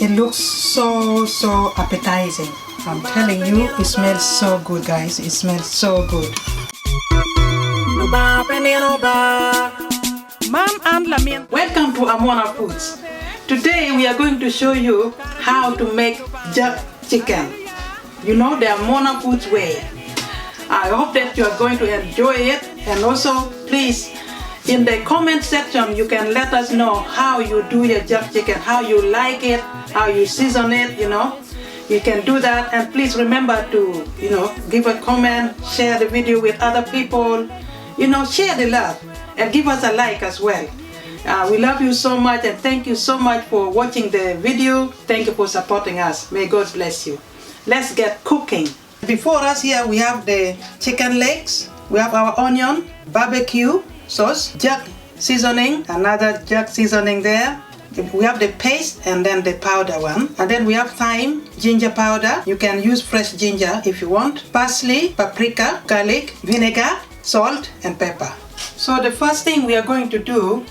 It looks so appetizing. I'm telling you, it smells so good, guys. It smells so good. Welcome to Amuna Foods. Today we are going to show you how to make jerk chicken. You know, the Amuna Foods way. I hope that you are going to enjoy it, and also please in the comment section you can let us know how you do your jerk chicken, how you like it, how you season it, you know. You can do that, and please remember to, you know, give a comment, share the video with other people, you know, share the love and give us a like as well. We love you so much, and thank you so much for watching the video. Thank you for supporting us. May God bless you. Let's get cooking. Before us here we have the chicken legs, we have our onion, BBQ sauce, jerk seasoning, another jerk seasoning there. We have the paste and then the powder one, and then we have thyme, ginger powder. You can use fresh ginger if you want, parsley, paprika, garlic, vinegar, salt and pepper. So the first thing we are going to do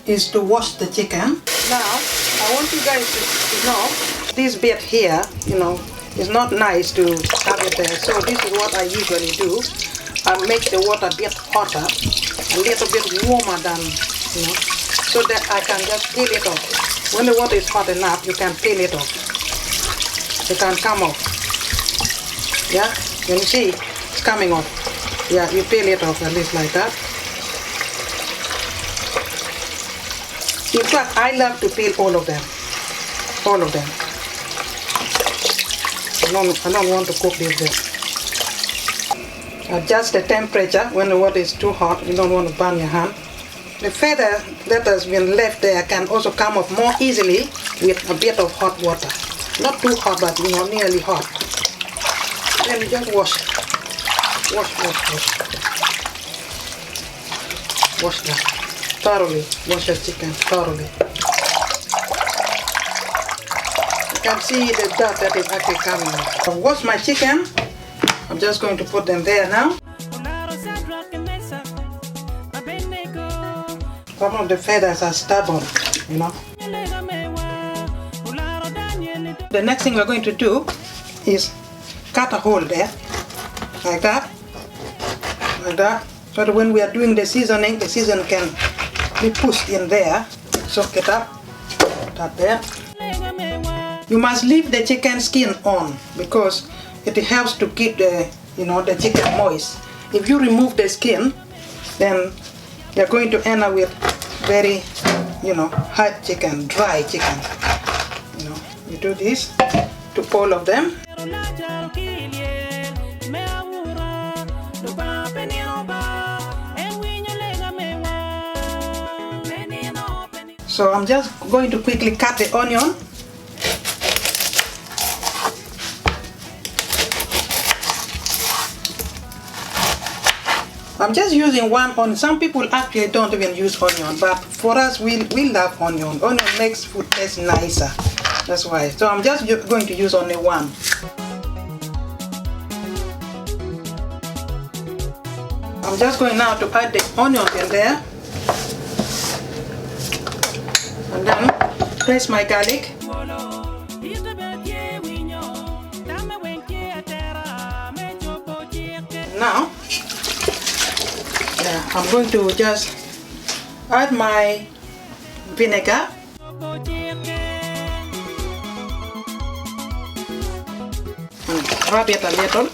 is to wash the chicken. Now I want you guys to know this bit here, you know, it's not nice to have it there. So this is what I usually do. I make the water a bit hotter, a little bit warmer than, you know, so that I can just peel it off. When the water is hot enough, you can peel it off. It can come off. Yeah, when you see it's coming off. Yeah, you peel it off at least like that. In fact, I love to peel all of them. All of them. I don't want to cook this bit. Adjust the temperature when the water is too hot. You don't want to burn your hand. The feather that has been left there can also come off more easily with a bit of hot water. Not too hot, but you know, nearly hot. Then you just wash. Wash. Wash that thoroughly. Wash your chicken thoroughly. You can see the dirt that is actually coming out. I've washed my chicken. I'm just going to put them there now. Some of the feathers are stubborn, you know. The next thing we're going to do is cut a hole there, like that, so that when we are doing the seasoning can be pushed in there. Soak it up, that there. You must leave the chicken skin on because it helps to keep the, you know, the chicken moist. If you remove the skin, then you're going to end up with very, you know, hard chicken, dry chicken. You know, you do this to all of them. So I'm just going to quickly cut the onion. I'm just using one onion. Some people actually don't even use onion, but for us, we love onion. Onion makes food taste nicer. That's why. So I'm just going to use only one. I'm just going now to add the onion in there. And then press my garlic. Now, I'm going to just add my vinegar. And rub it a little.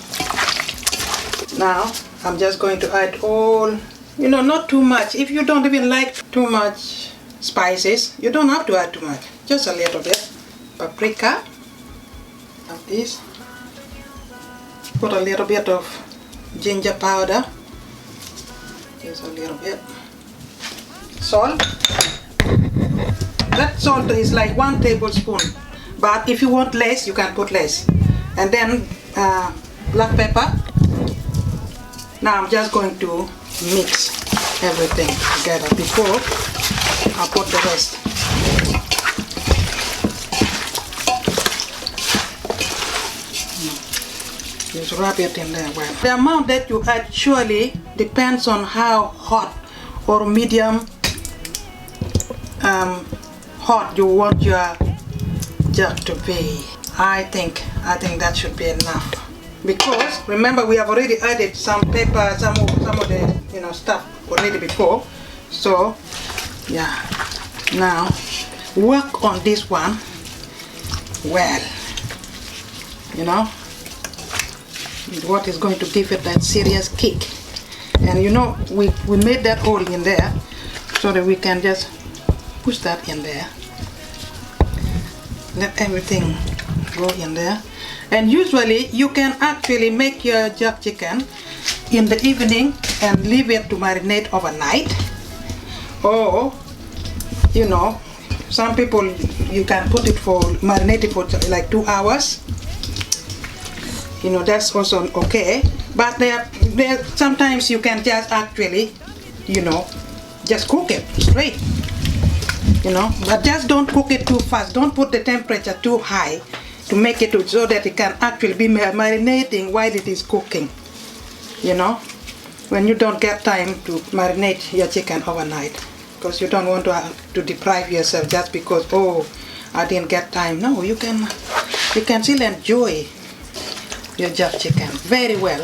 Now, I'm just going to add all, you know, not too much. If you don't even like too much spices, you don't have to add too much. Just a little bit. Paprika, like this. Put a little bit of ginger powder. Just a little bit. Salt. That salt is like 1 tablespoon, but if you want less, you can put less. And then black pepper. Now I'm just going to mix everything together before I put the rest. Just rub it in there well. The amount that you add surely depends on how hot or medium hot you want your jerk to be. I think that should be enough. Because remember we have already added some pepper, some of the stuff already before. So yeah, now work on this one well. What is going to give it that serious kick. And we made that hole in there so that we can just push that in there. Let everything go in there. And usually you can actually make your jerk chicken in the evening and leave it to marinate overnight. Or some people you can put it for marinate it for like 2 hours. That's also okay. But there sometimes you can just actually just cook it straight. But just don't cook it too fast. Don't put the temperature too high to make it so that it can actually be marinating while it is cooking. When you don't get time to marinate your chicken overnight, because you don't want to deprive yourself just because, oh, I didn't get time. No, you can still enjoy your jerk chicken very well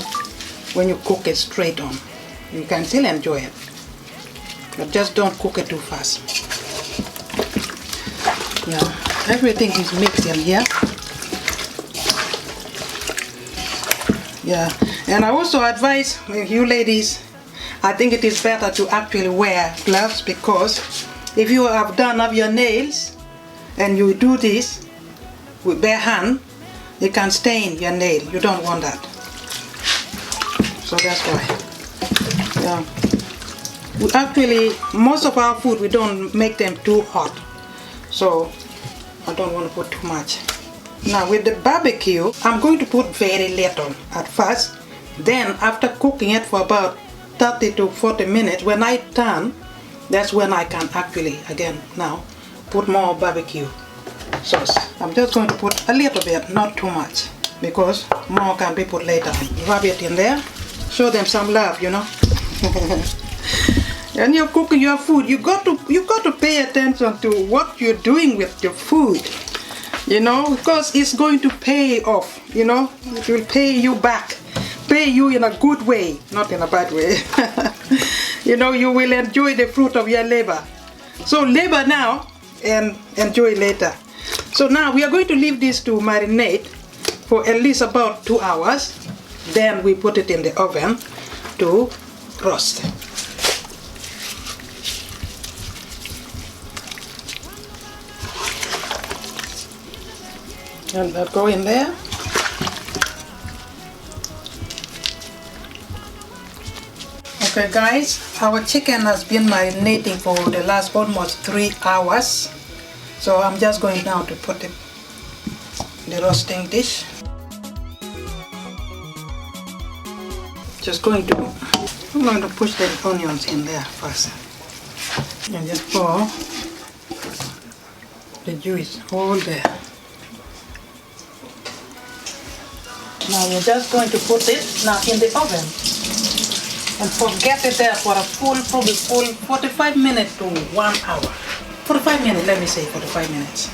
when you cook it straight on. You can still enjoy it, but just don't cook it too fast. Yeah, everything is mixed in here. Yeah, and I also advise you ladies, I think it is better to actually wear gloves, because if you have done up your nails and you do this with bare hand, it can stain your nail. You don't want that. So that's why. Yeah. We actually, most of our food, we don't make them too hot. So I don't want to put too much. Now with the barbecue, I'm going to put very little at first. Then after cooking it for about 30 to 40 minutes, when I turn, that's when I can actually, again now, put more barbecue sauce. I'm just going to put a little bit, not too much, because more can be put later. Rub it in there. Show them some love, When you're cooking your food, you got to pay attention to what you're doing with your food, because it's going to pay off, it will pay you back, pay you in a good way, not in a bad way. You will enjoy the fruit of your labor. So labor now and enjoy later. So now we are going to leave this to marinate for at least about 2 hours. Then we put it in the oven to roast. And that go in there. Okay guys, our chicken has been marinating for the last almost 3 hours. So I'm just going now to put the roasting dish. I'm going to push the onions in there first. And just pour the juice all there. Now we're just going to put it now in the oven and forget it there for a probably full 45 minutes to 1 hour. 45 minutes, let me say 45 minutes.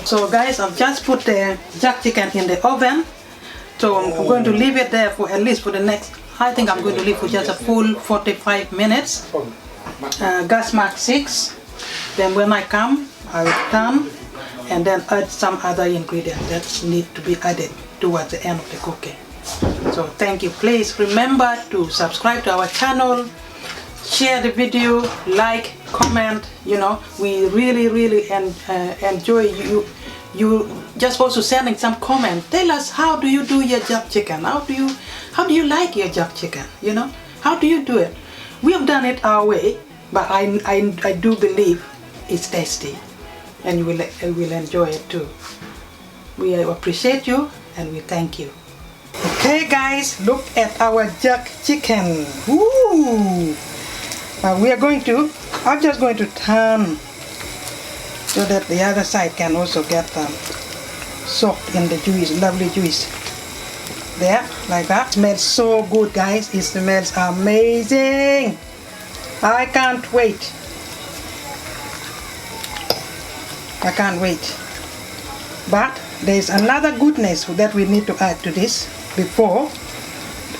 So guys, I've just put the jerk chicken in the oven. So I'm going to leave it there for at least for the next, I think I'm going to leave for just a full 45 minutes. Gas mark 6. Then when I come, I will turn and then add some other ingredients that need to be added towards the end of the cooking. So thank you. Please remember to subscribe to our channel, share the video, like, comment. We really enjoy you just also sending some comment. Tell us, how do you do your jerk chicken? How do you like your jerk chicken? How do you do it? We have done it our way, but I do believe it's tasty and you will enjoy it too. We appreciate you and we thank you. Okay guys, look at our jerk chicken. Woo! We are going to, I'm just going to turn so that the other side can also get soaked in the juice, lovely juice. There, like that. Smells so good guys, it smells amazing. I can't wait. I can't wait. But there's another goodness that we need to add to this before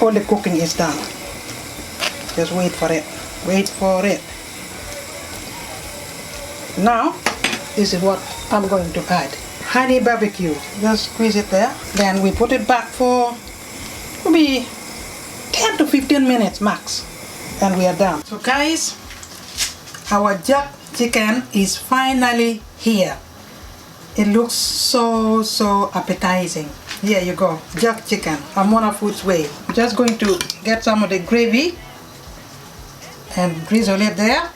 all the cooking is done. Just wait for it. Wait for it. Now, this is what I'm going to add. Honey barbecue. Just squeeze it there. Then we put it back for maybe 10 to 15 minutes max. And we are done. So guys, our jerk chicken is finally here. It looks so appetizing. Here you go, jerk chicken, Amuna Foods way. I'm just going to get some of the gravy and drizzle it there.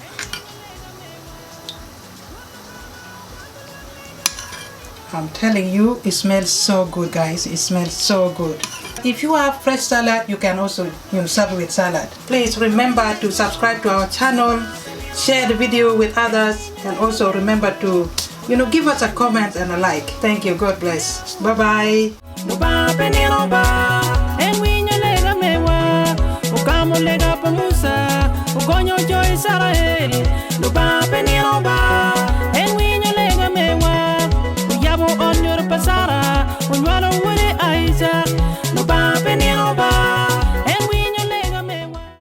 I'm telling you, it smells so good, guys. It smells so good. If you have fresh salad, you can also serve with salad. Please remember to subscribe to our channel, share the video with others, and also remember to give us a comment and a like. Thank you. God bless. Bye bye. Ugonyo joy Sarah